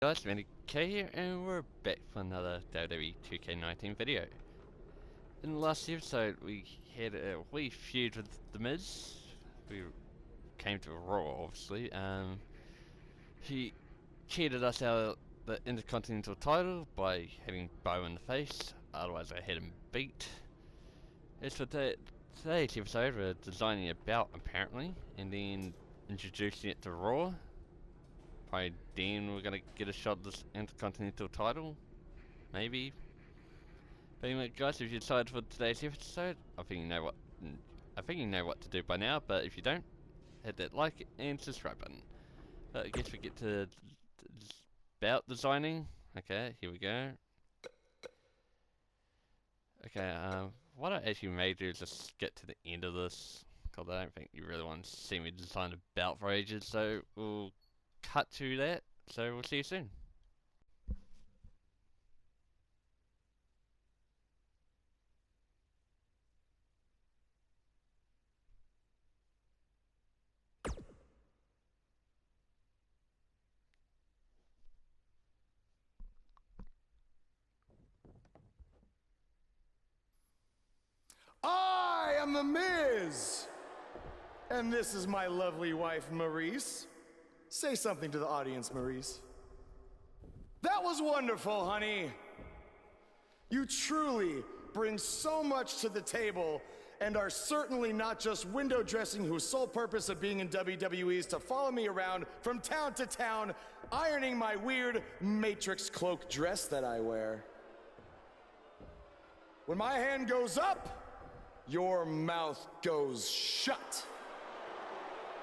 Guys, Mycareer here, and we're back for another WWE 2K19 video. In the last episode, we had a wee feud with The Miz. We came to a Raw, obviously. He cheated us out of the Intercontinental title by hitting Bo in the face, otherwise I had him beat. As for today's episode, we're designing a belt, apparently, and then introducing it to Raw. Probably then we're gonna get a shot at this Intercontinental title, maybe. But anyway, guys, if you decided for today's episode, I think you know what to do by now. But if you don't, hit that like and subscribe button. But I guess we get to about designing. Okay, here we go. Okay, what I actually may do is just get to the end of this, because I don't think you really want to see me design a belt for ages. So we'll cut to that. So we'll see you soon. I am the Miz! And this is my lovely wife, Maurice. Say something to the audience, Maurice. That was wonderful, honey. You truly bring so much to the table and are certainly not just window dressing whose sole purpose of being in WWE is to follow me around from town to town, ironing my weird Matrix cloak dress that I wear. When my hand goes up, your mouth goes shut.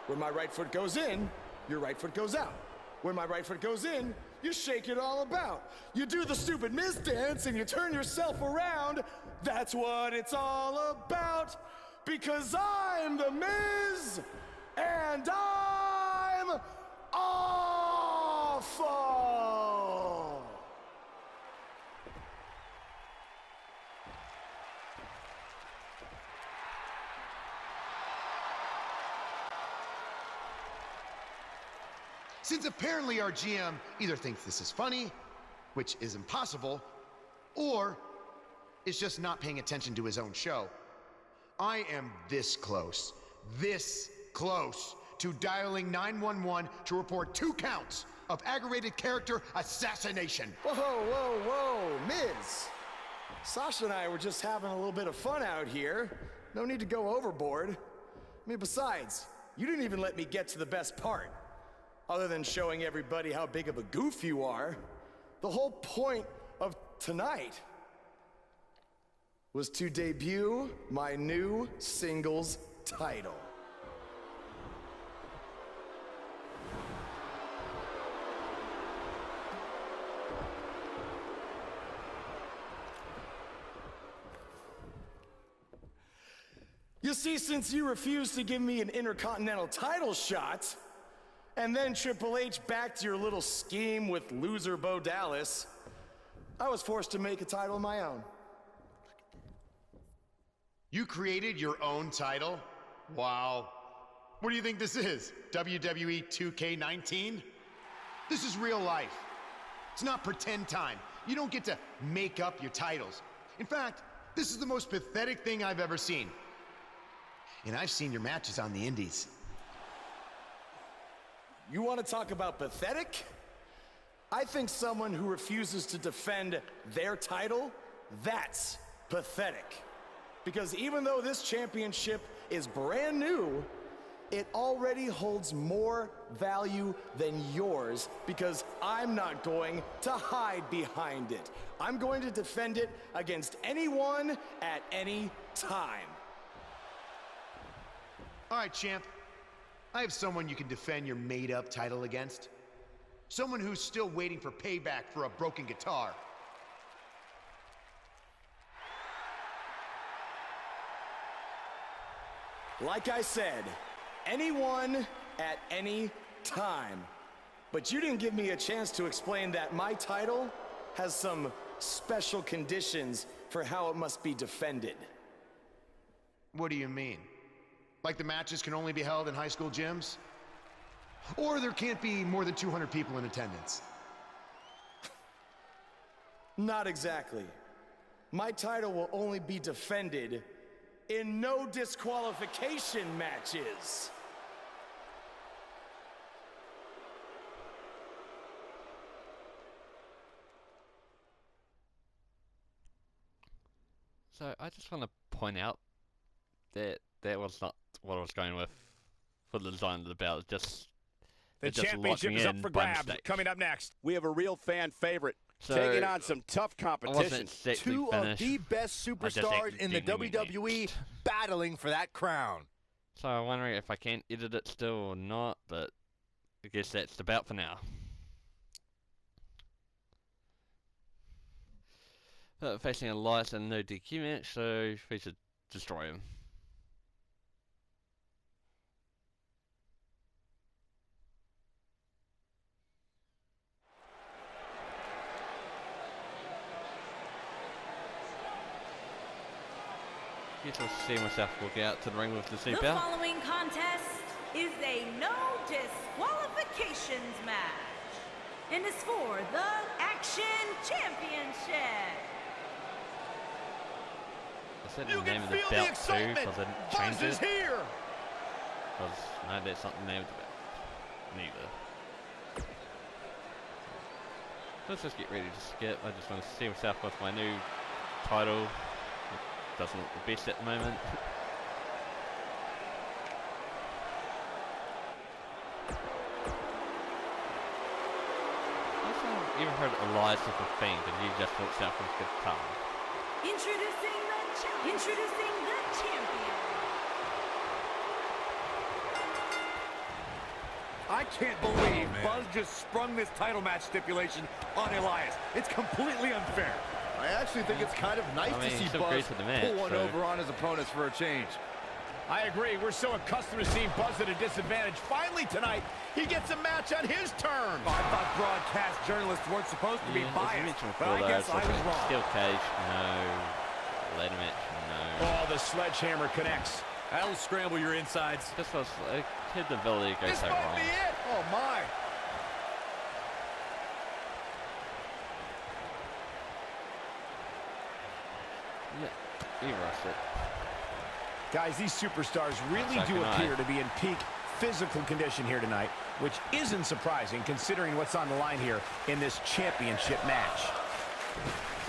When my right foot goes in, your right foot goes out. When my right foot goes in, you shake it all about. You do the stupid Miz dance and you turn yourself around. That's what it's all about. Because I'm the Miz, and I'm awful. Since apparently our GM either thinks this is funny, which is impossible, or is just not paying attention to his own show, I am this close to dialing 911 to report 2 counts of aggravated character assassination. Whoa, Miz. Sasha and I were just having a little bit of fun out here. No need to go overboard. I mean, besides, you didn't even let me get to the best part. Other than showing everybody how big of a goof you are, the whole point of tonight was to debut my new singles title. You see, since you refused to give me an Intercontinental title shot, and then Triple H backed your little scheme with loser Bo Dallas, I was forced to make a title of my own. You created your own title? Wow. What do you think this is? WWE 2K19? This is real life. It's not pretend time. You don't get to make up your titles. In fact, this is the most pathetic thing I've ever seen. And I've seen your matches on the indies. You want to talk about pathetic? I think someone who refuses to defend their title, that's pathetic. Because even though this championship is brand new, it already holds more value than yours because I'm not going to hide behind it. I'm going to defend it against anyone at any time. All right, champ. I have someone you can defend your made-up title against. Someone who's still waiting for payback for a broken guitar. Like I said, anyone at any time. But you didn't give me a chance to explain that my title has some special conditions for how it must be defended. What do you mean? Like the matches can only be held in high school gyms? Or there can't be more than 200 people in attendance? Not exactly. My title will only be defended in no disqualification matches. So I just want to point out that that was not what I was going with for the design of the belt. The championship is up for grabs. Coming up next, we have a real fan favorite taking on some tough competition. Two of the best superstars in the WWE battling for that crown. So I'm wondering if I can edit it still or not, but I guess that's the bout for now. Facing Elias and no DQ match, so we should destroy him. Guess I'll see myself walk out to the ring with the The seatbelt. following contest is a no disqualifications match and is for the Action Championship. I said the name of the belt too, because I didn't change it. Here. Because no, that's not the name of the belt. Neither. Let's just get ready to skip. I just want to see myself with my new title. It doesn't look the best at the moment. I've even heard Elias with a fiend, and he just walks out with a good tongue. Introducing the champion. I can't believe Buzz just sprung this title match stipulation on Elias. It's completely unfair. I actually think it's kind of nice to see Buzz pull one over on his opponents for a change. I agree. We're so accustomed to seeing Buzz at a disadvantage. Finally tonight, he gets a match on his terms. I thought broadcast journalists weren't supposed to be biased, but I guess I was wrong. Steel cage, no. Ladder match, no. Oh, the sledgehammer connects. That'll scramble your insides. This was a kid ability to go This so might wrong. be it. Oh, my. Yeah, he rushed it. Guys, these superstars really do appear to be in peak physical condition here tonight, which isn't surprising considering what's on the line here in this championship match.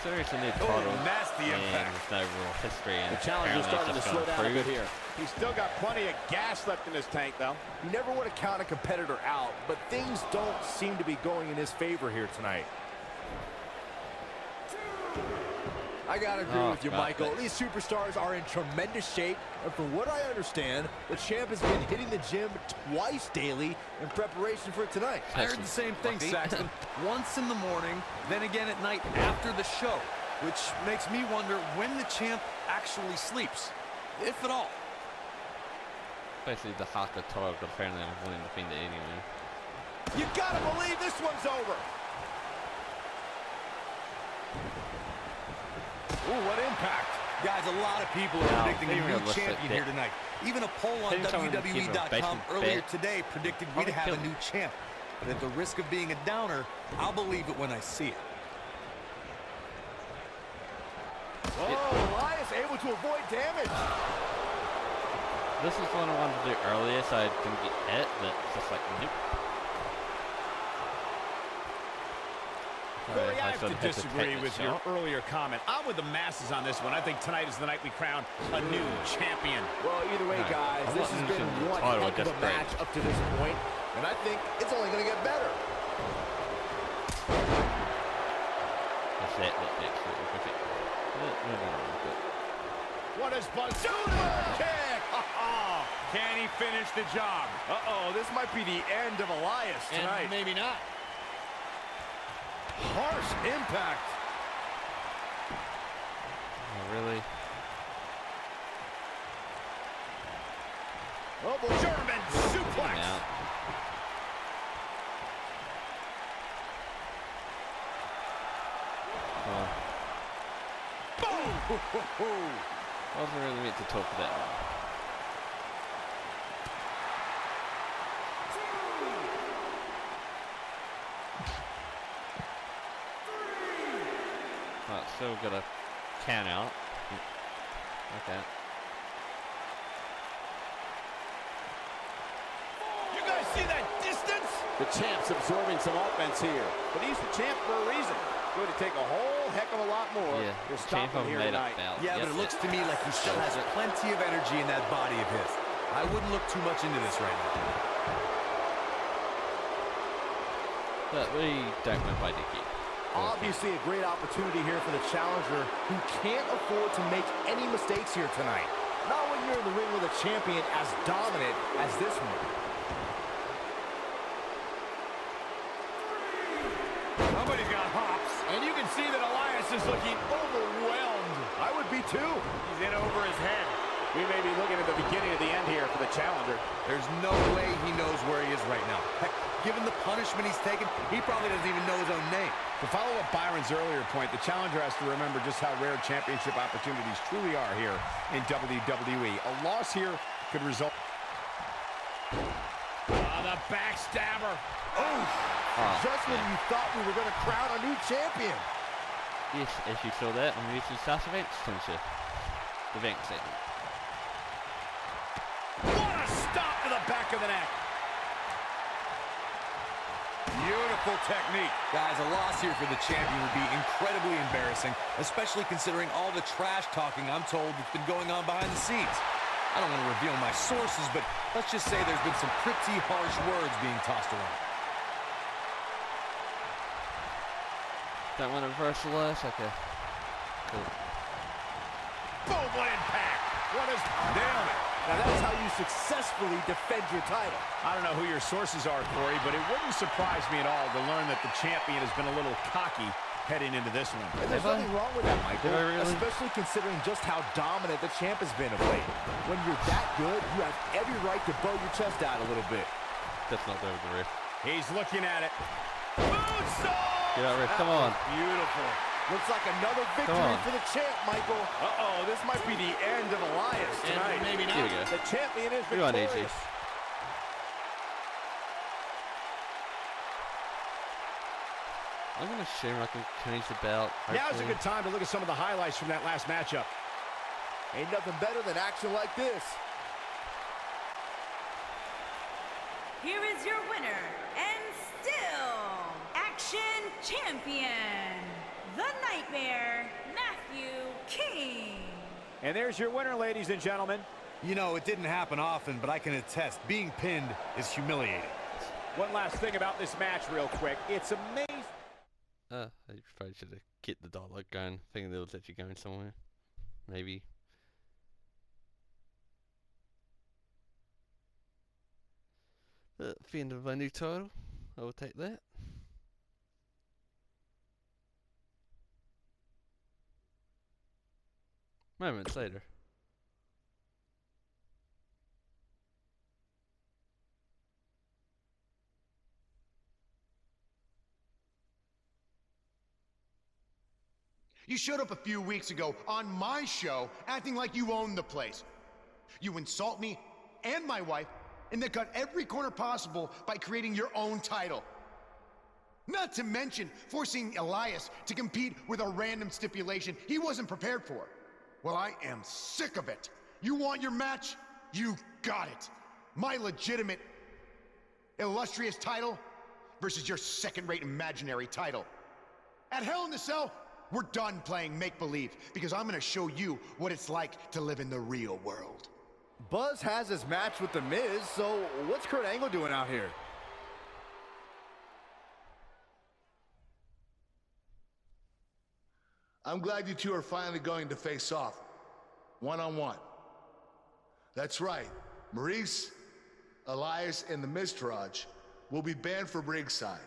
Seriously need title, nasty and impact. there's no real history, and The challenger's starting to slow down a bit here. He's still got plenty of gas left in his tank, though. You never want to count a competitor out, but things don't seem to be going in his favor here tonight. I gotta agree with you, Michael. These superstars are in tremendous shape, and from what I understand, the champ has been hitting the gym twice daily in preparation for tonight. I heard the same thing, Saxton. Once in the morning, then again at night after the show, which makes me wonder when the champ actually sleeps, if at all. Basically the Haka title, but apparently I'm willing to defend it anyway. You gotta believe this one's over. Ooh, what impact. Guys, a lot of people are predicting a new realistic, champion here tonight. Even a poll on WWE.com earlier today predicted we'd have a new champ. But at the risk of being a downer, I'll believe it when I see it. Whoa, Elias able to avoid damage. This is one I wanted to do earlier, so I didn't get hit, but it's just like, nope. Corey, I have to disagree with your earlier comment. I'm with the masses on this one. I think tonight is the night we crown a new champion. Well, either way, guys, this has been one heck of a match up to this point, and I think it's only going to get better. That's it, What is Buzz doing? Kick! Can he finish the job? Uh-oh, this might be the end of Elias tonight. And maybe not. Harsh impact. Oh, really? Oh, boy. German suplex. Boom! Wasn't really meant to talk to that one. Well, still got a count out. Okay. You guys see that distance? The champ's absorbing some offense here. But he's the champ for a reason. Going to take a whole heck of a lot more to stop him here tonight. Yeah, but it looks to me like he still has plenty of energy in that body of his. I wouldn't look too much into this right now. But we don't win by DQ. Obviously a great opportunity here for the challenger who can't afford to make any mistakes here tonight. Not when you're in the ring with a champion as dominant as this one. Somebody's got hops. And you can see that Elias is looking overwhelmed. I would be too. He's in over his head. We may be looking at the beginning of the end here for the challenger. There's no way he knows where he is right now. Heck, given the punishment he's taken, he probably doesn't even know his own name. To follow up Byron's earlier point, the challenger has to remember just how rare championship opportunities truly are here in WWE. A loss here could result... the backstabber. Just when you thought we were going to crown a new champion. Yes, as you saw that, I'm using Sasha Banks to the Banks segment. What a stop to the back of the neck. Beautiful technique. Guys, a loss here for the champion would be incredibly embarrassing, especially considering all the trash talking I'm told that's been going on behind the scenes. I don't want to reveal my sources, but let's just say there's been some pretty harsh words being tossed around. Don't want to reverse the last? Okay. Cool. Boom, what impact. What is... Damn it. Now that's how you successfully defend your title. I don't know who your sources are, Corey, but it wouldn't surprise me at all to learn that the champion has been a little cocky heading into this one. And there's nothing wrong with that, Michael, especially considering just how dominant the champ has been of late. When you're that good, you have every right to bow your chest out a little bit. That's not over the riff. He's looking at it. Moonsault! Get out, Riff. Come on. Beautiful. Looks like another victory for the champ, Michael. Uh-oh, this might be the end of Elias tonight. Maybe not. Here we go. The champion is Come on, AJ. victorious. I'm going to assume I can change the belt. Now's a good time to look at some of the highlights from that last matchup. Ain't nothing better than action like this. Here is your winner, and still Action Champion, the Nightmare, Matthew King. And there's your winner, ladies and gentlemen. You know, it didn't happen often, but I can attest, being pinned is humiliating. One last thing about this match real quick. It's amazing. I probably should have kept the dialogue going, thinking that it was actually going somewhere. Maybe. But at the end of my new title, I will take that. Moments later. You showed up a few weeks ago on my show acting like you own the place. You insult me and my wife, and then cut every corner possible by creating your own title. Not to mention forcing Elias to compete with a random stipulation he wasn't prepared for. Well, I am sick of it. You want your match? You got it. My legitimate, illustrious title versus your second-rate imaginary title. At Hell in the Cell, we're done playing make-believe because I'm gonna show you what it's like to live in the real world. Buzz has his match with The Miz, so what's Kurt Angle doing out here? I'm glad you two are finally going to face off, one-on-one. That's right, Maurice, Elias, and the Miztourage will be banned from ringside.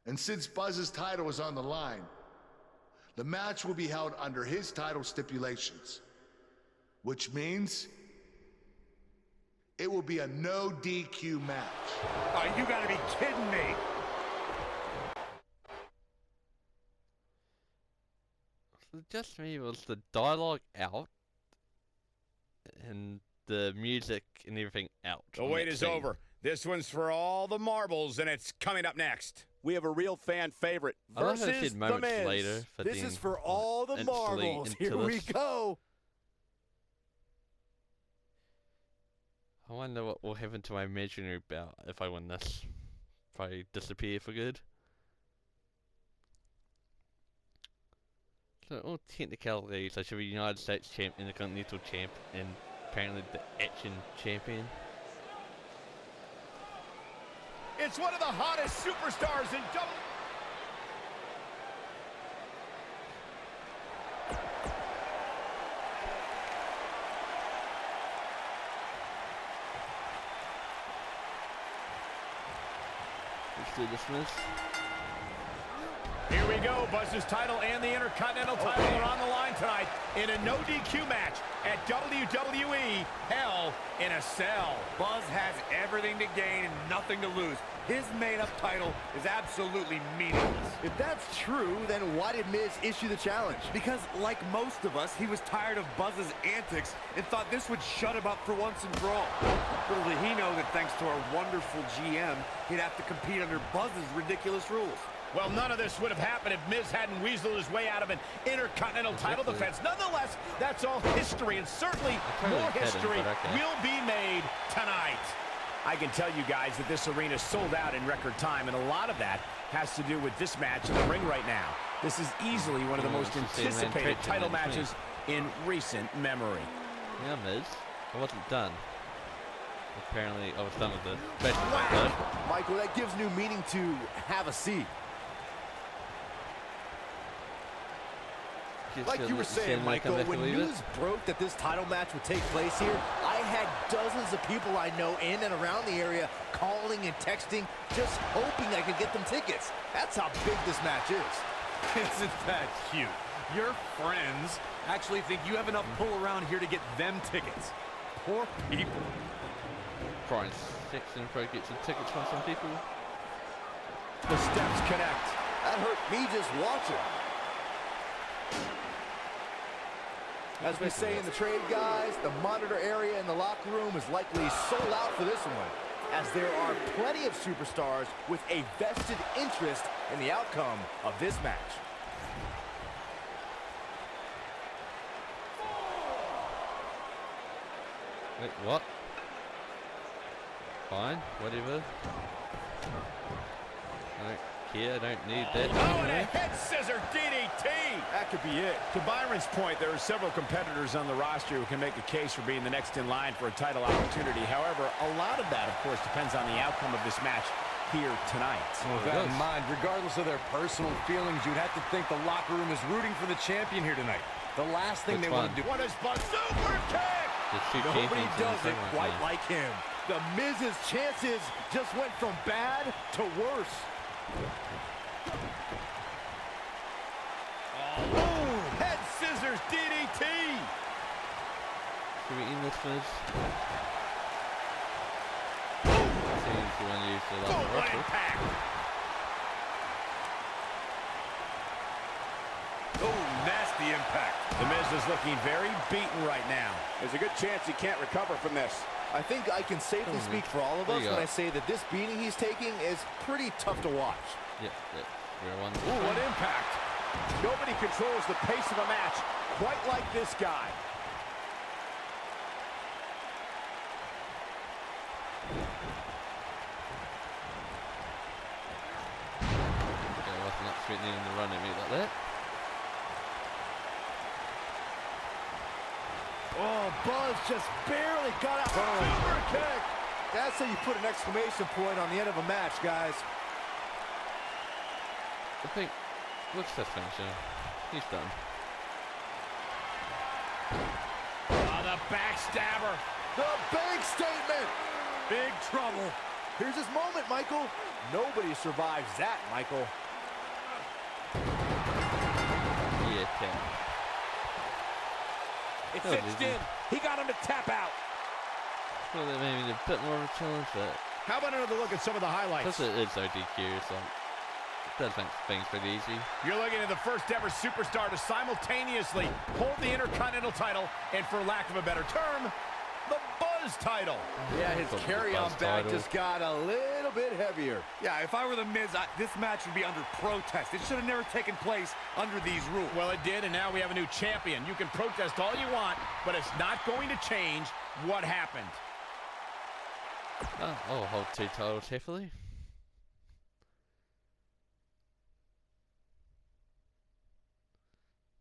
And since Buzz's title is on the line, the match will be held under his title stipulations, which means it will be a no DQ match. Oh, you gotta be kidding me. So just me, was the dialogue out and the music and everything out? The wait is over. This one's for all the marbles, and it's coming up next. we have a real fan favorite versus The Miz. Later for this is for all the marbles. Here we go. I wonder what will happen to my imaginary belt if I win this. Probably disappear for good. So all technicalities, I should be United States champ, Intercontinental champ, and apparently the Action champion. It's one of the hottest superstars in WWE. Let's do this, Miz. Here we go. Buzz's title and the Intercontinental title are on the line tonight in a no DQ match at WWE Hell in a Cell. Buzz has everything to gain and nothing to lose. His made-up title is absolutely meaningless. If that's true, then why did Miz issue the challenge? Because, like most of us, he was tired of Buzz's antics and thought this would shut him up for once and for all. Little did he know that thanks to our wonderful GM, he'd have to compete under Buzz's ridiculous rules. Well, none of this would have happened if Miz hadn't weaseled his way out of an Intercontinental title defense. Nonetheless, that's all history, and certainly more history will be made tonight. I can tell you guys that this arena sold out in record time, and a lot of that has to do with this match in the ring right now. This is easily one of the most anticipated title matches in recent memory. Yeah, Miz. I wasn't done. Apparently, I was done with the special match. Michael, that gives new meaning to have a seat. Like you were saying, Michael, when news broke that this title match would take place here, I had dozens of people I know in and around the area calling and texting, just hoping I could get them tickets. That's how big this match is. Isn't that cute? Your friends actually think you have enough pull around here to get them tickets. Poor people. Brian Sexton probably gets some tickets from some people. The steps connect. That hurt me just watching. As we say in the trade, guys, the monitor area in the locker room is likely sold out for this one, as there are plenty of superstars with a vested interest in the outcome of this match. Wait, what? Fine, whatever. I don't need that. Oh, and a head scissor DDT! That could be it. To Byron's point, there are several competitors on the roster who can make a case for being the next in line for a title opportunity. However, a lot of that, of course, depends on the outcome of this match here tonight. Well, with that in mind, regardless of their personal feelings, you'd have to think the locker room is rooting for the champion here tonight. The last thing they want to do. What is Buzz? Super kick! Nobody does it quite like him. The Miz's chances just went from bad to worse. Oh, head scissors DDT. Should we end this, Miz? What impact! Oh, nasty impact. The Miz is looking very beaten right now. There's a good chance he can't recover from this. I think I can safely speak for all of us when I say that this beating he's taking is pretty tough to watch. Yeah, Ooh, what impact. Nobody controls the pace of a match quite like this guy. I wasn't expecting him to run at me like that. Oh, Buzz just barely got out. Super kick. That's how you put an exclamation point on the end of a match, guys. I think, let's just finish him. He's done. Oh, the backstabber. The big statement. Big trouble. Here's his moment, Michael. Nobody survives that, Michael. Yeah, tap. It's cinched in. He got him to tap out. Well, that made me a bit more of a challenge, but... How about another look at some of the highlights? Plus it is ODQ, so... It does make things pretty easy. You're looking at the first ever superstar to simultaneously hold the Intercontinental title and, for lack of a better term, the Buzz title. Yeah, his carry-on bag just got a little little bit heavier. Yeah, if I were The Miz, this match would be under protest. It should have never taken place under these rules. Well, it did, and now we have a new champion. You can protest all you want, but it's not going to change what happened. I'll hold 2 titles happily.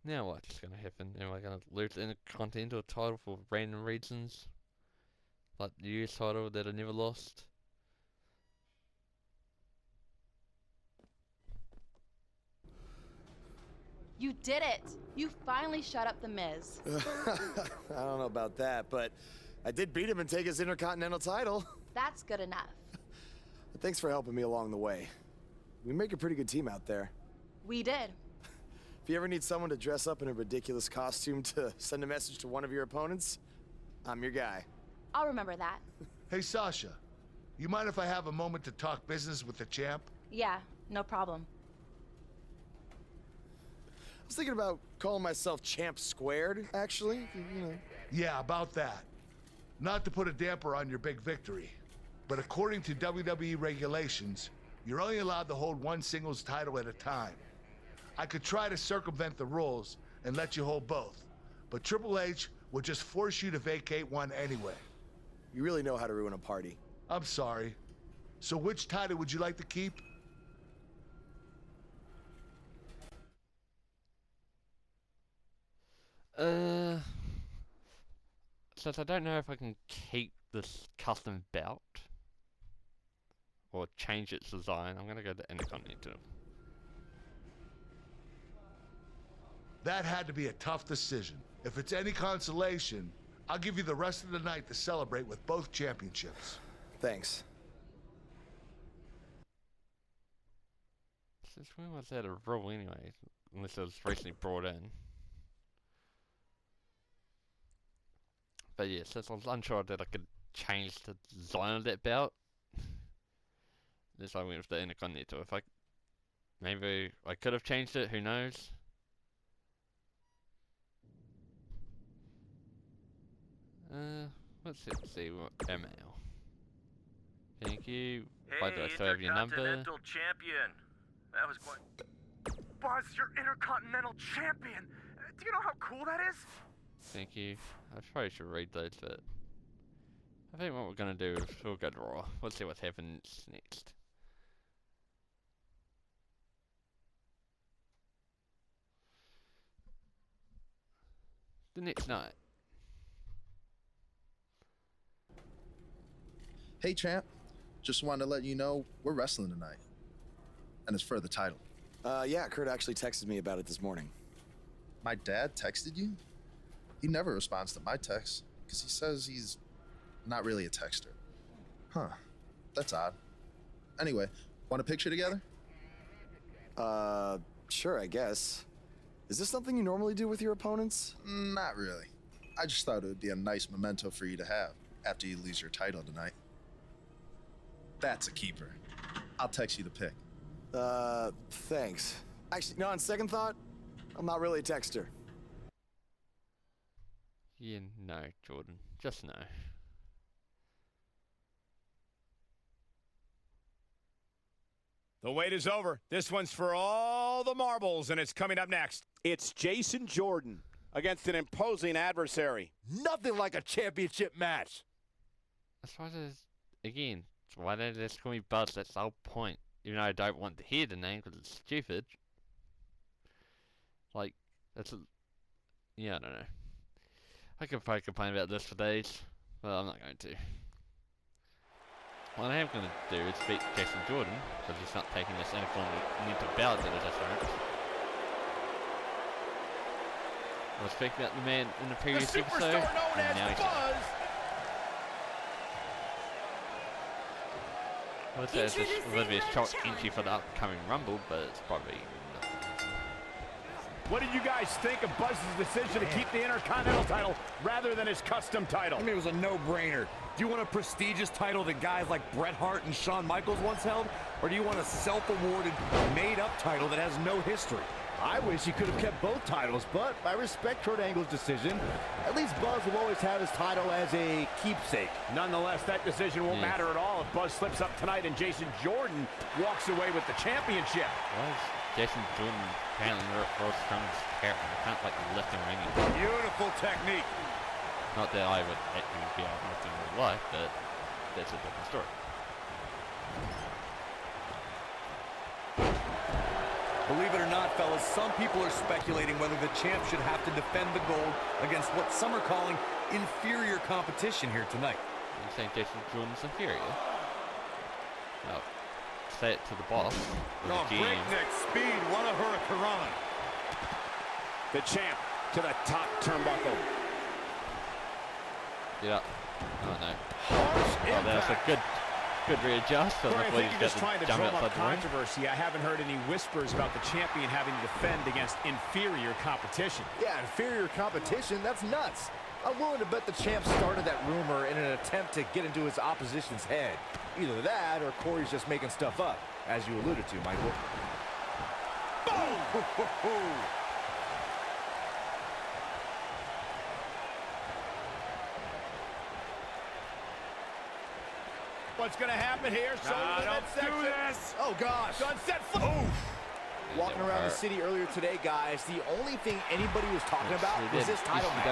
Now what's going to happen? Am I going to lose the Intercontinental title for random reasons? Like the US title that I never lost? You did it! You finally shut up The Miz. I don't know about that, but I did beat him and take his Intercontinental title. That's good enough. Thanks for helping me along the way. We make a pretty good team out there. We did. If you ever need someone to dress up in a ridiculous costume to send a message to one of your opponents, I'm your guy. I'll remember that. Hey, Sasha, you mind if I have a moment to talk business with the champ? Yeah, no problem. I was thinking about calling myself Champ Squared, actually. You know. Yeah, about that. Not to put a damper on your big victory, but according to WWE regulations, you're only allowed to hold one singles title at a time. I could try to circumvent the rules and let you hold both, but Triple H would just force you to vacate one anyway. You really know how to ruin a party. I'm sorry. So which title would you like to keep? Since I don't know if I can keep this custom belt or change its design, I'm gonna go to Intercontinental. That had to be a tough decision. If it's any consolation, I'll give you the rest of the night to celebrate with both championships. Thanks. Since when was that a rule anyway? Unless it was recently brought in. But yeah, since I was unsure that I could change the design of that belt, that's why I went with the Intercontinental. If maybe I could have changed it, who knows? Let's see what email. Thank you. Why do I still have your number? Intercontinental champion. That was quite... Buzz, you're Intercontinental champion. Do you know how cool that is? Thank you. I probably should read those, but I think what we're gonna do is we'll go to Raw. We'll see what happens next. The next night. Hey, champ. Just wanted to let you know we're wrestling tonight. And it's for the title. Yeah, Kurt actually texted me about it this morning. My dad texted you? He never responds to my texts because he says he's not really a texter. Huh. That's odd. Anyway, want a picture together? Sure, I guess. Is this something you normally do with your opponents? Not really. I just thought it would be a nice memento for you to have after you lose your title tonight. That's a keeper. I'll text you the pic. Thanks. Actually, no, on second thought, I'm not really a texter. Yeah, no, Jordan. Just no. The wait is over. This one's for all the marbles, and it's coming up next. It's Jason Jordan against an imposing adversary. Nothing like a championship match. That's why there's, again, why don't they just call me Buzz? That's the whole point. Even though I don't want to hear the name because it's stupid. Like, that's a, yeah, I don't know. I could probably complain about this for days, but I'm not going to. What I am going to do is beat Jason Jordan, because he's not taking this Intercontinental belt at a difference. I was speaking about the man in the previous episode, and now he's Buzz. Well, there's this Olivia's short entry for the upcoming Rumble, but it's probably nothing. What did you guys think of Buzz's decision to keep the Intercontinental title rather than his custom title? I mean, it was a no-brainer. Do you want a prestigious title that guys like Bret Hart and Shawn Michaels once held? Or do you want a self-awarded, made-up title that has no history? I wish he could have kept both titles, but I respect Kurt Angle's decision. At least Buzz will always have his title as a keepsake. Nonetheless, that decision won't matter at all if Buzz slips up tonight and Jason Jordan walks away with the championship. Was Jason Jordan apparently first comes here? I can't like lift him or anything. Beautiful technique. Not that I would actually be able to lift him in real life, but that's a different story. Believe it or not, fellas, some people are speculating whether the champ should have to defend the gold against what some are calling inferior competition here tonight. You're saying Jason Jordan's inferior? Well, say it to the boss. No, breakneck speed, what a hurricane. The champ to the top turnbuckle. Get up. Oh no. Harsh oh, that's a good readjust. Corey, I think you're just trying to drum up the ring. controversy. I haven't heard any whispers about the champion having to defend against inferior competition. Yeah, inferior competition, that's nuts. I'm willing to bet the champ started that rumor in an attempt to get into his opposition's head. Either that or Corey's just making stuff up, as you alluded to, Michael. Boom! What's going to happen here? Don't do this. Oh, gosh. Sunset flip. Walking around the city earlier today, guys, the only thing anybody was talking about was this title match.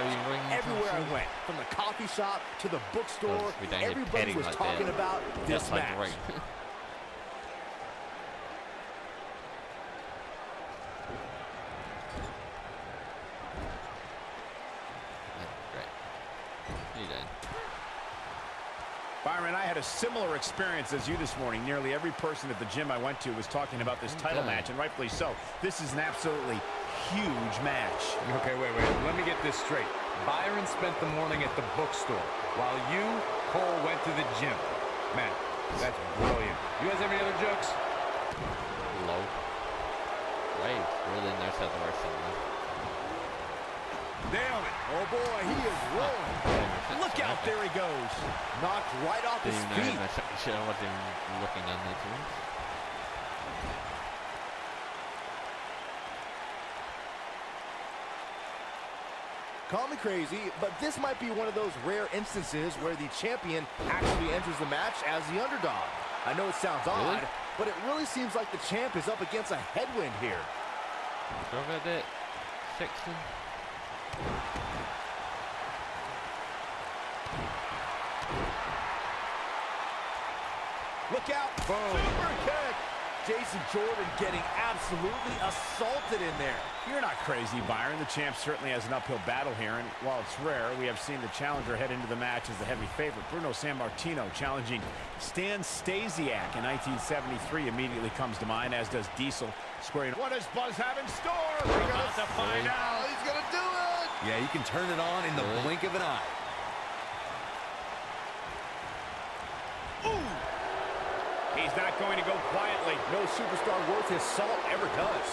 Everywhere I went, from the coffee shop to the bookstore, everybody was talking about this match. Byron, I had a similar experience as you this morning. Nearly every person at the gym I went to was talking about this title match, and rightfully so. This is an absolutely huge match. Okay, wait. Let me get this straight. Byron spent the morning at the bookstore, while you, Cole, went to the gym. Man, that's brilliant. You guys have any other jokes? Low. Right, really knows how to work something. Nailed it. Oh, boy, he is rolling. Look out, there he goes. Knocked right off his feet. I wasn't even looking underneath him. Call me crazy, but this might be one of those rare instances where the champion actually enters the match as the underdog. I know it sounds odd, but it really seems like the champ is up against a headwind here. Go about that, Sexton. Look out. Boom. Super kick. Jason Jordan getting absolutely assaulted in there. You're not crazy, Byron. The champ certainly has an uphill battle here, and while it's rare, we have seen the challenger head into the match as the heavy favorite. Bruno Sammartino challenging Stan Stasiak in 1973 immediately comes to mind, as does Diesel squaring. What does Buzz have in store? We're about to find out. He's going to do it. Yeah, you can turn it on in the blink of an eye. Ooh! He's not going to go quietly. No superstar worth his salt ever does.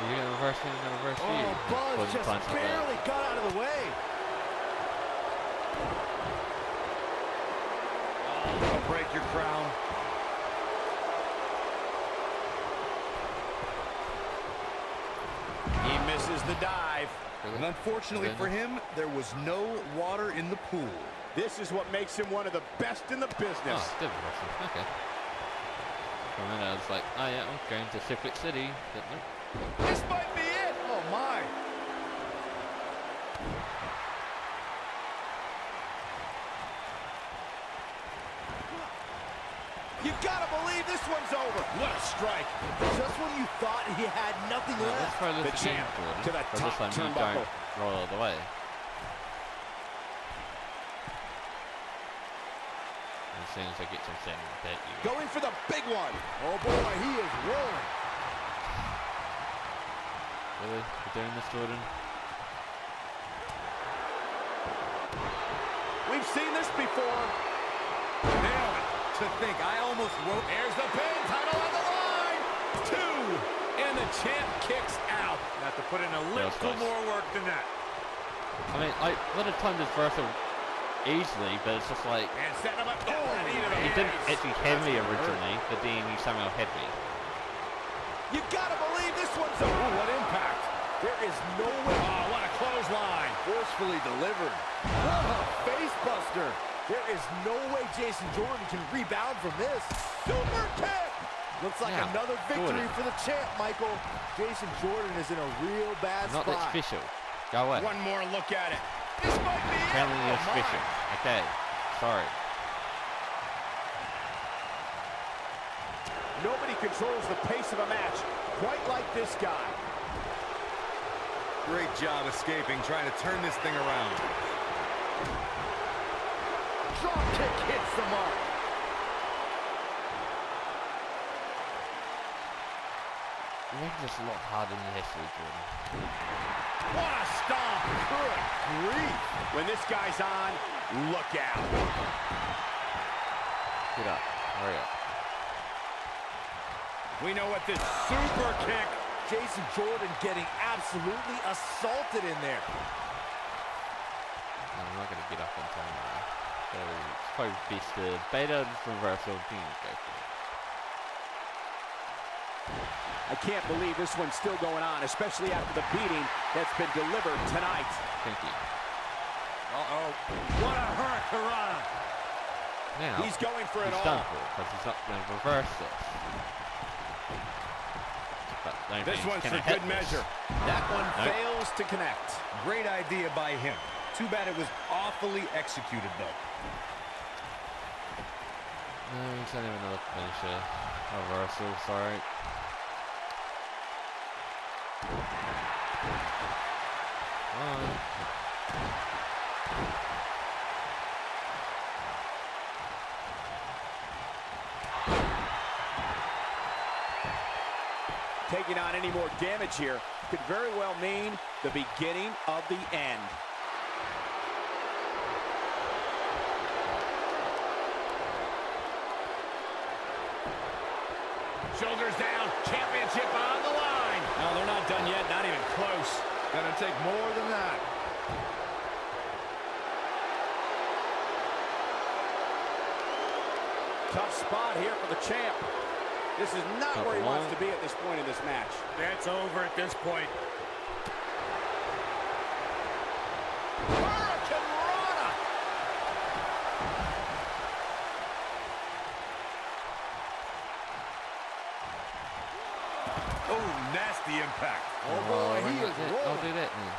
You're going to reverse him, you're going to reverse you. Oh, Buzz just barely got out of the way. Don't break your crown. He misses the dive. And unfortunately for him, there was no water in the pool. This is what makes him one of the best in the business. Oh, okay. For a minute I was like, oh yeah, I'm going to Circuit City. But nope. This might be it. Oh my. You gotta believe this one's over. What a strike. Just when you thought he had nothing left. The champ to the top turnbuckle. Roll all the way. As soon as I get to a setting, I bet you. Going for the big one. Oh boy, he is rolling. Really? You're doing this, Jordan? We've seen this before. Nailed it. To think, I almost wrote. There's the pin, title on the line. 2, and the champ kicks out. Have to put in a little more work than that. I mean, I would have timed this verse easily, but it's just like, and set him up. he didn't actually hit me originally, but then he somehow hit me. You gotta believe this one's over. What impact. is no way. Oh, what a clothesline. Forcefully delivered. Face buster. There is no way Jason Jordan can rebound from this. Super kick. Looks like another victory for the champ, Michael. Jason Jordan is in a real bad spot. Not official. Go away. One more look at it. This might be it. Apparently Oh, official. my. Okay. Sorry. Nobody controls the pace of a match quite like this guy. Great job escaping, trying to turn this thing around. Drop kick hits the mark. You make this a lot harder than history, Jordan. What a stomp. Good grief. When this guy's on, look out. Get up. Hurry up. We know what this super kick. Jason Jordan getting absolutely assaulted in there. I'm not going to get up on time now. So it's probably best to beta reversal. Go for it. I can't believe this one's still going on, especially after the beating that's been delivered tonight. Thank you. Uh-oh. What a hurricane. Now, He's going for it he's all. done for it because he's not going to reverse this. But this one's for good measure. That one fails to connect. Great idea by him. Too bad it was awfully executed, though. No, he's going to have another finisher. Reversal, sorry. On. Taking on any more damage here could very well mean the beginning of the end. Shoulders down, championship on the line. No, they're not done yet, not even close. Gonna take more than that. Tough spot here for the champ. This is not where he wants to be at this point in this match. That's over at this point. Oh, nasty impact. Oh boy, he is rolling. I'll do that now.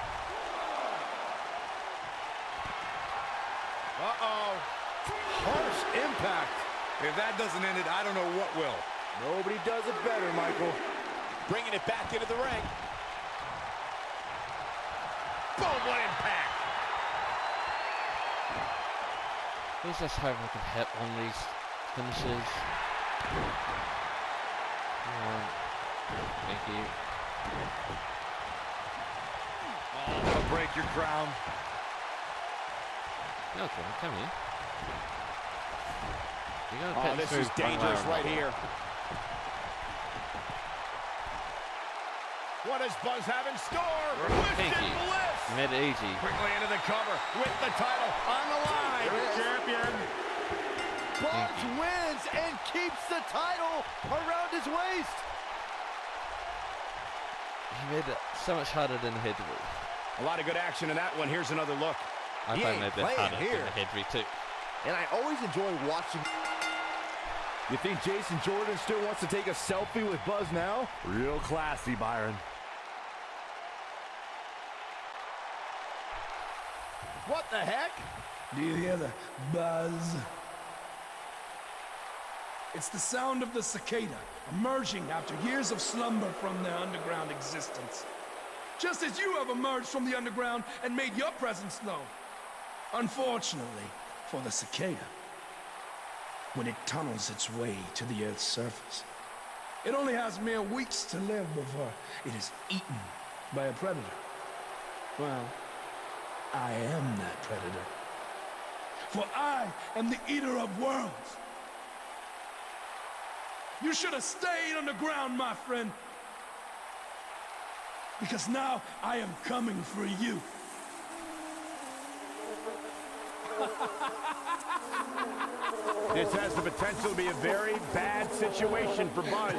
Uh-oh. Harsh impact. If that doesn't end it, I don't know what will. Nobody does it better, Michael. Bringing it back into the ring. Boom, what impact. Let's just hope I can hit one of these finishes. Come on. Thank you. Oh, I'll break your crown. No, come here. Oh, this is dangerous right here. What does Buzz have in store? Thank you. Bliss. Made it easy. Quickly into the cover with the title on the line. Champion. Buzz wins and keeps the title around his waist. He made it so much harder than the heavy. A lot of good action in that one. Here's another look. I He thought ain't maybe playing harder here. than the heavy too. And I always enjoy watching. You think Jason Jordan still wants to take a selfie with Buzz now? Real classy, Byron. What the heck? Do you hear the buzz? It's the sound of the cicada emerging after years of slumber from their underground existence. Just as you have emerged from the underground and made your presence known. Unfortunately for the cicada, when it tunnels its way to the Earth's surface, it only has mere weeks to live before it is eaten by a predator. Well, I am that predator. For I am the eater of worlds. You should have stayed underground, my friend. Because now I am coming for you. This has the potential to be a very bad situation for Buzz.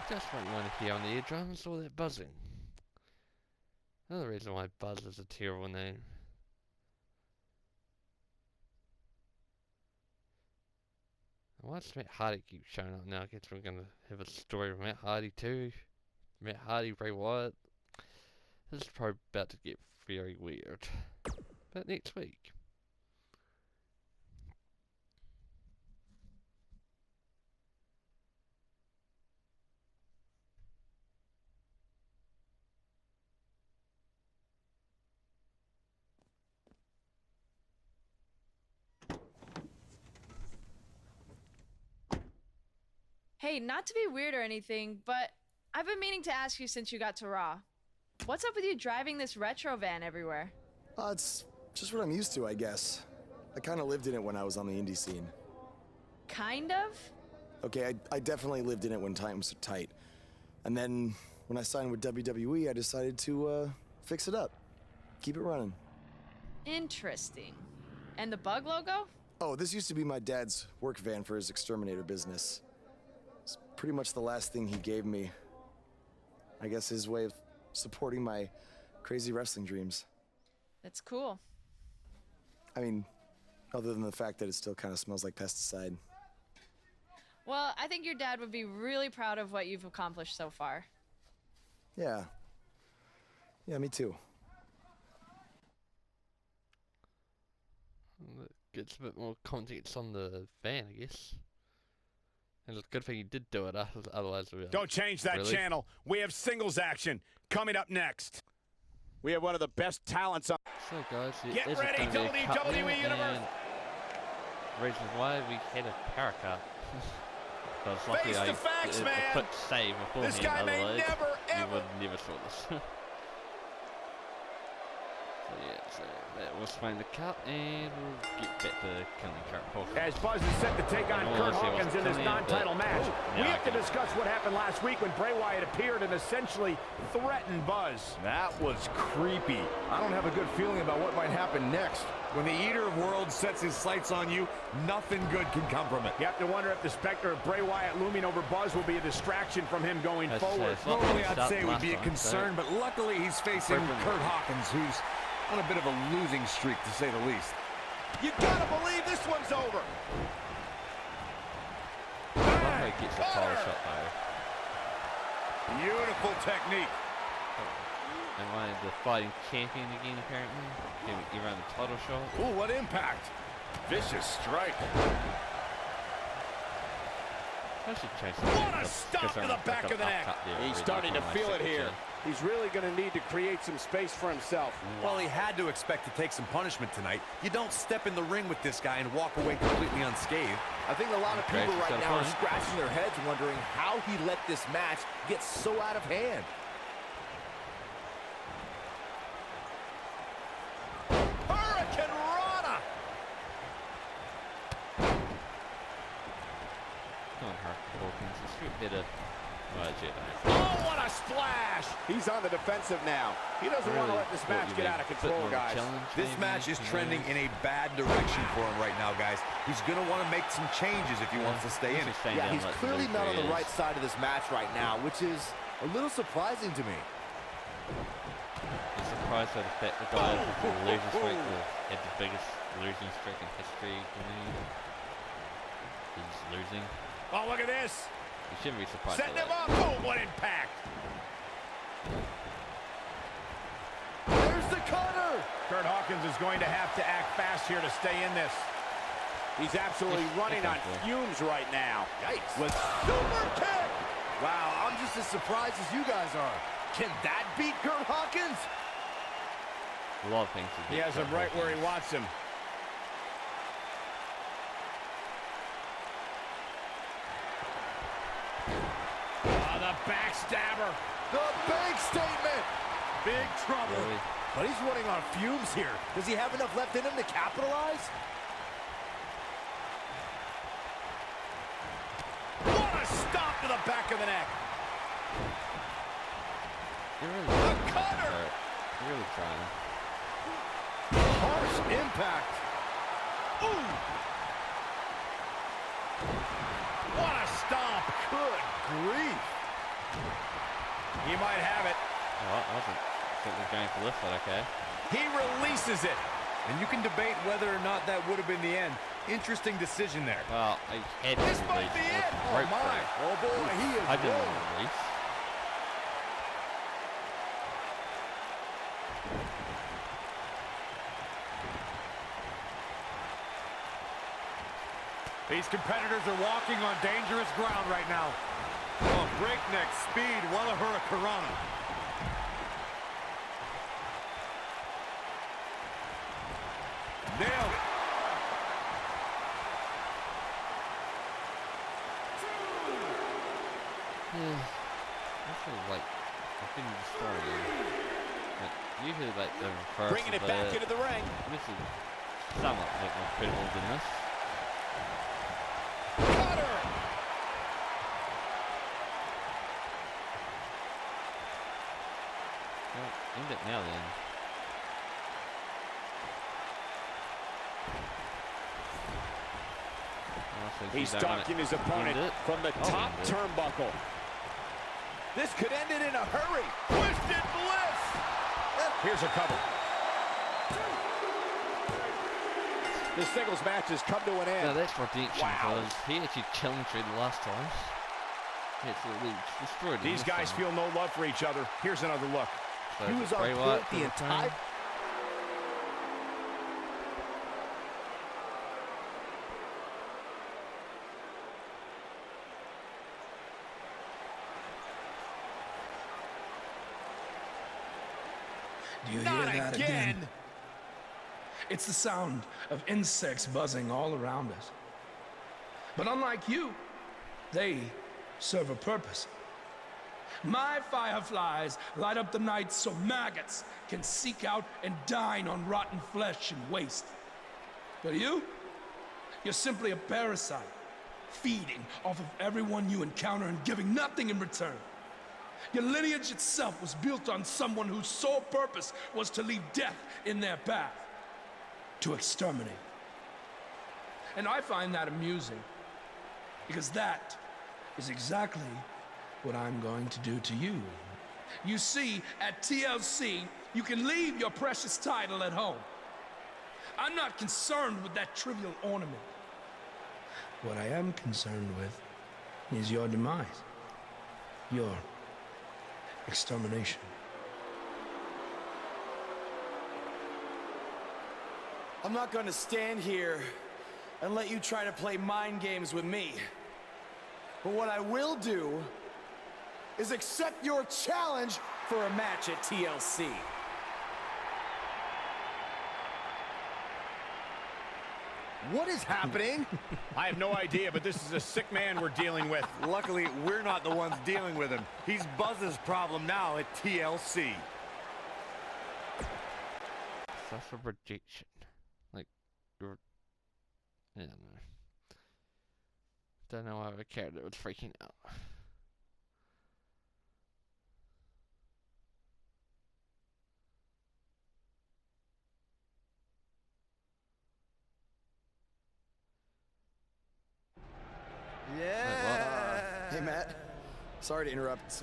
Just don't want to hear on the eardrums all that buzzing. Another reason why Buzz is a terrible name. Why does Matt Hardy keep showing up now? I guess we're gonna have a story with Matt Hardy too. Matt Hardy, Bray Wyatt. This is probably about to get very weird. But next week. Hey, not to be weird or anything, but I've been meaning to ask you since you got to Raw. What's up with you driving this retro van everywhere? It's just what I'm used to, I guess. I kind of lived in it when I was on the indie scene. Kind of? Okay, I definitely lived in it when times were tight. And then when I signed with WWE, I decided to fix it up. Keep it running. Interesting. And the bug logo? Oh, this used to be my dad's work van for his exterminator business. It's pretty much the last thing he gave me. I guess his way of supporting my crazy wrestling dreams. That's cool. I mean, other than the fact that it still kind of smells like pesticide. Well, I think your dad would be really proud of what you've accomplished so far. Yeah. Yeah, me too. That gets a bit more context on the van, I guess. And it's a good thing you did do it, otherwise we'd be like, Don't change that really? channel. We have singles action coming up next. We have one of the best talents on. So guys, Get ready, WWE Universe. The reason why we had a power cut. But luckily Face I the facts, did man. a quick save beforehand, This guy may otherwise never, you ever. would never saw this. So yeah, so that was fine to cut, and we'll get back to killing Kurt Hawkins. As Buzz is set to take on Kurt Hawkins in this non-title match, we have to discuss what happened last week when Bray Wyatt appeared and essentially threatened Buzz. That was creepy. I don't have a good feeling about what might happen next. When the Eater of Worlds sets his sights on you, nothing good can come from it. You have to wonder if the specter of Bray Wyatt looming over Buzz will be a distraction from him going forward. Normally I'd say it would be a concern, but luckily he's facing Kurt Hawkins, who's on a bit of a losing streak, to say the least. You gotta believe this one's over. He gets a power shot though. Beautiful technique. And I the fighting champion again, apparently. He ran the title shot. Ooh, what impact. Vicious strike. I should change What a stop to the back of the neck. He's starting to feel it here. He's really going to need to create some space for himself. Well, he had to expect to take some punishment tonight. You don't step in the ring with this guy and walk away completely unscathed. I think a lot of people right now are scratching their heads wondering how he let this match get so out of hand. Hurricane Rana! Come on, Hawkins. It's a bit of... Oh, what a splash! He's on the defensive now. He doesn't want to let this match get out of control, guys. This match is trending in a bad direction for him right now, guys. He's going to want to make some changes if he wants to stay in it. Yeah, he's clearly not on the right side of this match right now, which is a little surprising to me. I'm surprised by the fact the guy with the losing streak had the biggest losing streak in history to me. He's losing. Oh, look at this! You shouldn't be surprised. Setting him up! Oh, what impact! There's the cutter! Kurt Hawkins is going to have to act fast here to stay in this. He's absolutely running on fumes right now. Yikes. With super kick! Wow, I'm just as surprised as you guys are. Can that beat Kurt Hawkins? A lot of things. He has him right where he wants him. The backstabber. The bank statement. Big trouble. Really? But he's running on fumes here. Does he have enough left in him to capitalize? What a stop to the back of the neck. You're really The cutter. You're really trying. Harsh impact. Ooh. What a stomp. Good grief. He might have it. Oh, I wasn't certainly going for this, but okay. He releases it. And you can debate whether or not that would have been the end. Interesting decision there. Well, I had This to might release be with it. the Oh rope my. break. Oh boy, he is I didn't rolling. release. These competitors are walking on dangerous ground right now. Oh, breakneck speed, what a hurricanrana. Nailed it. I feel like I couldn't destroy you. Like, usually like the reverse Bringing it back into the ring. This is somewhat more critical than this. Cutter. Well, end it now then. He's stalking his opponent from the top turnbuckle. This could end it in a hurry. Twisted Bliss. Here's a cover. This singles match has come to an end. Now that's redemption, Wow. because he actually challenged me the last time. He absolutely destroyed him. These this guys time. feel no love for each other. Here's another look. So He is was it on Bray point Wyatt the to entire... return? Do you Not hear that again. It's the sound of insects buzzing all around us. But unlike you, they serve a purpose. My fireflies light up the night so maggots can seek out and dine on rotten flesh and waste. But you're simply a parasite, feeding off of everyone you encounter and giving nothing in return. Your lineage itself was built on someone whose sole purpose was to leave death in their path, to exterminate. And I find that amusing, because that is exactly what I'm going to do to you. You see, at TLC, you can leave your precious title at home. I'm not concerned with that trivial ornament. What I am concerned with is your demise, your extermination. I'm not gonna stand here and let you try to play mind games with me. But what I will do is accept your challenge for a match at TLC. What is happening? I have no idea, but this is a sick man we're dealing with. Luckily, we're not the ones dealing with him. He's Buzz's problem now at TLC. Such a rejection. Like, you're... I don't know. Don't know why I cared that was freaking out. Yeah. Hey, Matt. Sorry to interrupt,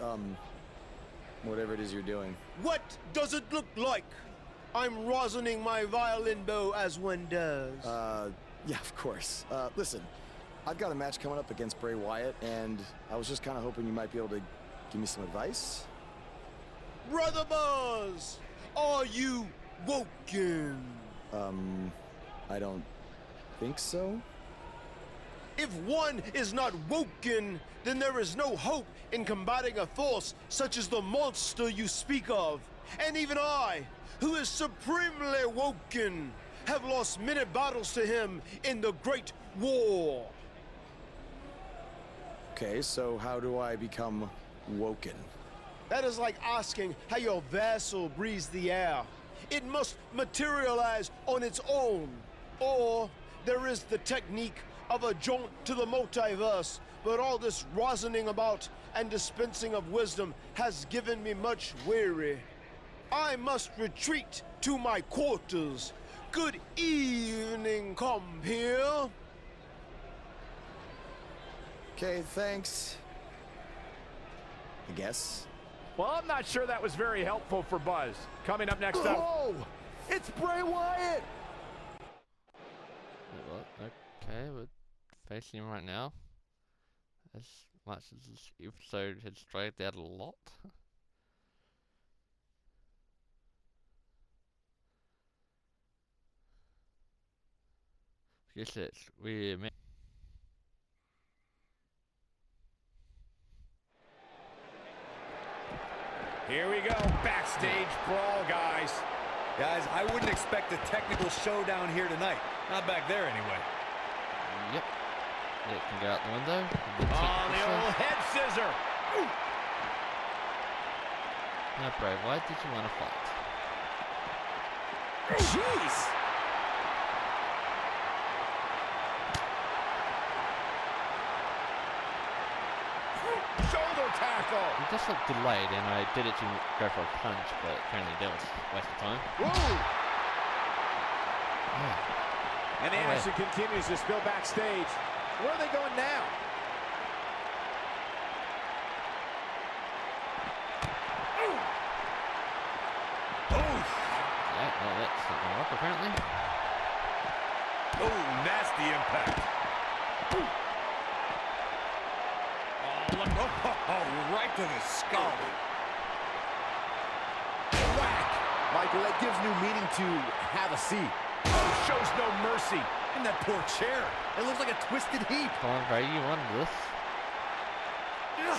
whatever it is you're doing. What does it look like? I'm rosining my violin bow as one does. Yeah, of course. Listen, I've got a match coming up against Bray Wyatt, and I was just kind of hoping you might be able to give me some advice. Brother Buzz, are you woken? I don't think so. If one is not woken, then there is no hope in combating a force such as the monster you speak of. And even I, who is supremely woken, have lost many battles to him in the Great War. Okay, so how do I become woken? That is like asking how your vessel breathes the air. It must materialize on its own. Or there is the technique of a jaunt to the multiverse, but all this rosining about and dispensing of wisdom has given me much weary. I must retreat to my quarters. Good evening, compeer. Okay, thanks. I I guess. Well, I'm not sure that was very helpful for Buzz. Coming up next up... Oh! It's Bray Wyatt! Okay, we're facing him right now. As much as this episode has dragged out a lot. I guess it's weird. Here we go, backstage brawl, guys. Guys, I wouldn't expect a technical showdown here tonight. Not back there, anyway. Yep. It can go out the window. The old head scissor. Now, Bray, why did you want to fight? Jeez. Shoulder tackle. It just looked delayed, and I did it to go for a punch, but apparently that was a waste of time. Whoa. Yeah. And the action continues to spill backstage. Where are they going now? Yeah, well, that's not going to work, apparently. Oh, nasty impact. Right to the skull. Whack! Michael, that gives new meaning to have a seat. Oh, shows no mercy. And that poor chair. It looks like a twisted heap. Come on, Bray, you wanted this. Oh,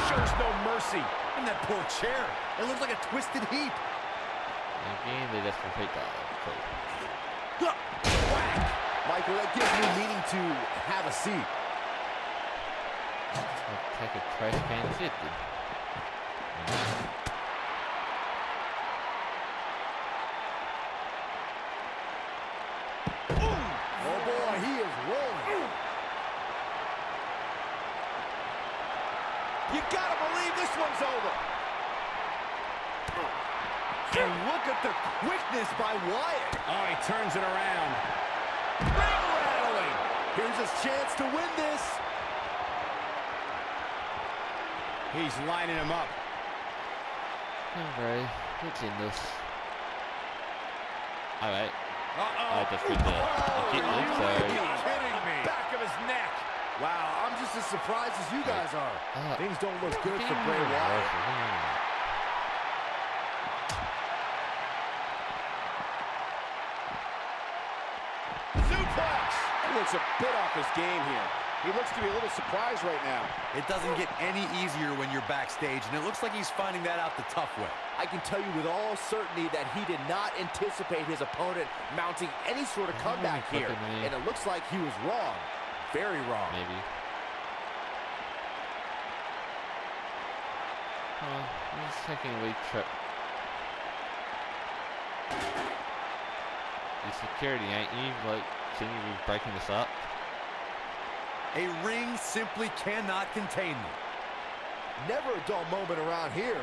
shows no mercy. And that poor chair. It looks like a twisted heap. Again, they just repeat that. Cool. Whack! Michael, that gives new meaning to have a seat. I'll take a trash can shit, dude. Oh boy, he is rolling. You gotta believe this one's over. And look at the quickness by Wyatt. Oh, he turns it around. Ring rattling. Here's his chance to win this. He's lining him up. Alright, let's end this. Alright. Uh-oh. I just read the kick loop, so... Are you kidding me? Back of his neck. Wow, I'm just as surprised as you guys are. Things don't look good for Bray Wyatt. Suplex. He looks a bit off his game here. He looks to be a little surprised right now. It doesn't get any easier when you're backstage, and it looks like he's finding that out the tough way. I can tell you with all certainty that he did not anticipate his opponent mounting any sort of comeback here. And it looks like he was wrong. Very wrong. Maybe. He's taking a wee trip. Your security, ain't you? Like, shouldn't you be breaking this up? A ring simply cannot contain them. Never a dull moment around here.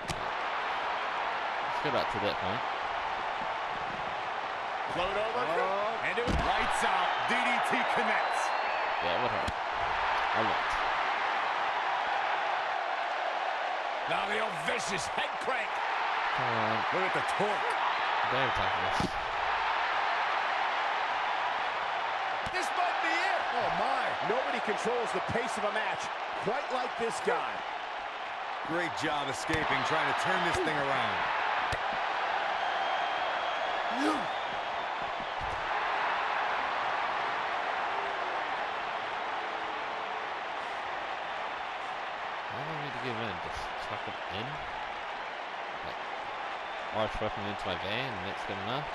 Let's go back to that point. Float over. And it lights out. DDT connects. Yeah, it would hurt. A lot. Now the old vicious head crank. Come on. Look at the torque. Very tough this. This might be it. Oh my. Nobody controls the pace of a match quite like this guy. Great job escaping, trying to turn this thing around. I don't need to give in. Just chuck it in. Like, arch weapon into my van, and that's good enough.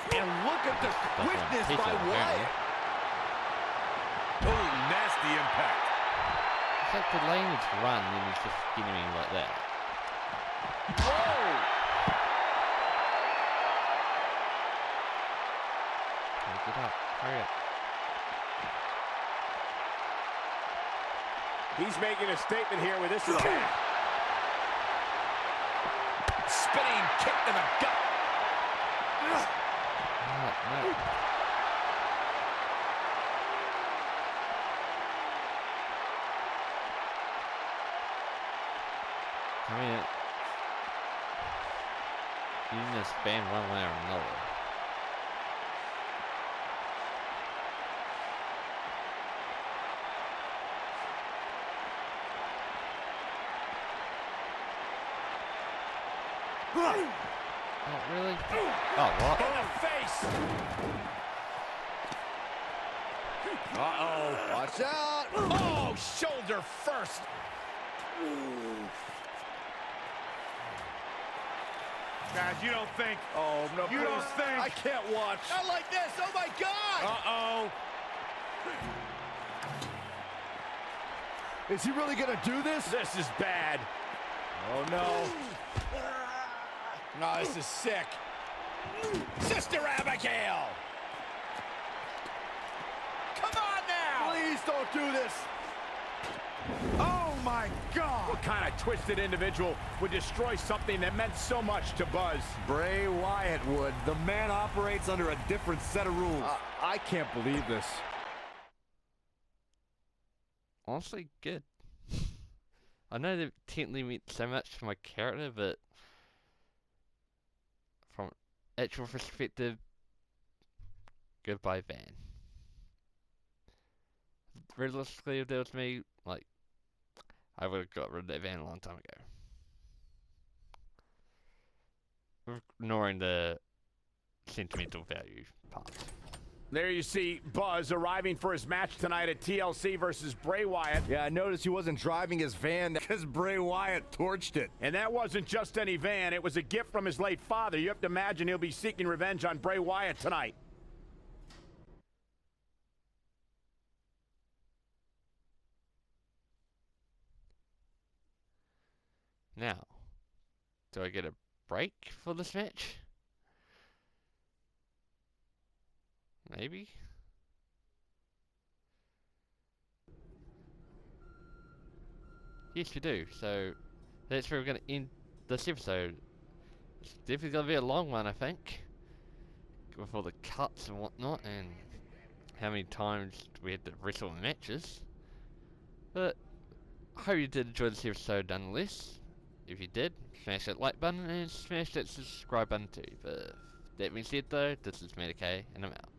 And look at the quickness by Wyatt. Oh, nasty impact. It's like delaying its run, and he's just getting me like that. Whoa! Get up. Hurry up. He's making a statement here with this attack. Spinning kick to the gut. No. I mean, you can just ban one way or another. Oh, really? Oh, what? In the face! Uh-oh. Watch out! Oh, shoulder first! Guys, you don't think... Oh, no, You don't think... I can't watch. Not like this! Oh, my God! Uh-oh. Is he really gonna do this? This is bad. Oh, no. Oh, this is sick. Sister Abigail! Come on now! Please don't do this. Oh my God! What kind of twisted individual would destroy something that meant so much to Buzz? Bray Wyatt would. The man operates under a different set of rules. I can't believe this. Honestly, good. I know they technically meant so much to my character, but from actual perspective, goodbye Van. Realistically, if there was me, like, I would have got rid of that Van a long time ago. Ignoring the sentimental value part. There you see Buzz arriving for his match tonight at TLC versus Bray Wyatt. Yeah, I noticed he wasn't driving his van because Bray Wyatt torched it. And that wasn't just any van, it was a gift from his late father. You have to imagine he'll be seeking revenge on Bray Wyatt tonight. Now, do I get a break for this match? Maybe? Yes, we do. So, that's where we're going to end this episode. It's definitely going to be a long one, I think. With all the cuts and whatnot, and how many times we had to wrestle in matches. But, I hope you did enjoy this episode nonetheless. If you did, smash that like button and smash that subscribe button too. But, that being said though, this is Mycareer, and I'm out.